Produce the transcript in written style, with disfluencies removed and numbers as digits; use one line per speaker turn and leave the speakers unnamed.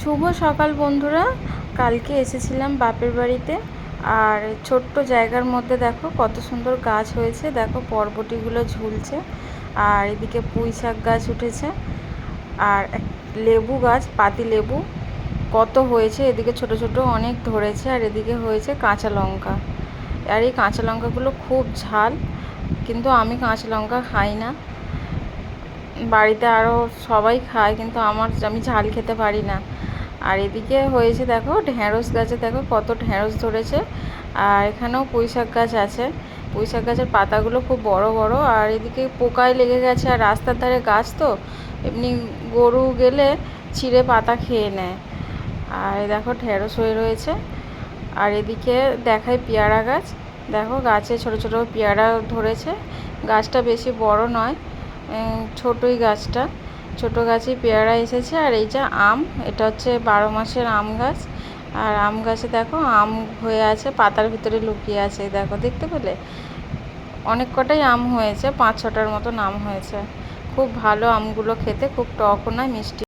শুভ সকাল বন্ধুরা। কালকে এসেছিলাম বাপের বাড়িতে, আর ছোট্ট জায়গার মধ্যে দেখো কত সুন্দর গাছ হয়েছে। দেখো বরবটিগুলো ঝুলছে, আর এদিকে পুঁই শাক গাছ উঠেছে, আর লেবু গাছ, পাতি লেবু কত হয়েছে। এদিকে ছোট ছোট অনেক ধরেছে, আর এদিকে হয়েছে কাঁচা লঙ্কা। আর এই কাঁচা লঙ্কাগুলো খুব ঝাল, কিন্তু আমি কাঁচা লঙ্কা খাই না। বাড়িতে আরও সবাই খায়, কিন্তু আমি ঝাল খেতে পারি না। আর এদিকে হয়েছে দেখো ঢ্যাঁড়স গাছে, দেখো কত ঢ্যাঁড়স ধরেছে। আর এখানেও পুঁই শাক গাছ আছে। পুঁই শাক গাছের পাতাগুলো খুব বড় বড়। আর এদিকে পোকায় লেগে গেছে, আর রাস্তার ধারে গাছ তো এমনি গরু গেলে ছিঁড়ে পাতা খেয়ে নেয়। আর দেখো ঢ্যাঁড়স হয়ে রয়েছে। আর এদিকে দেখায় পেয়ারা গাছ, দেখো গাছে ছোট ছোট পেয়ারা ধরেছে। গাছটা বেশি বড় নয়, ছোটই গাছটা, ছোট গাছেই পেয়ারা এসেছে। আর এই যে আম, এটা হচ্ছে 12 মাসের আম গাছ। আর আম গাছে দেখো আম হয়ে আছে, পাতার ভিতরে লুকিয়ে আছে। দেখো দেখতে পেলে অনেক কটাই আম হয়েছে, 5-6টার মতন আম হয়েছে। খুব ভালো আমগুলো খেতে, খুব টকও নয়, মিষ্টি।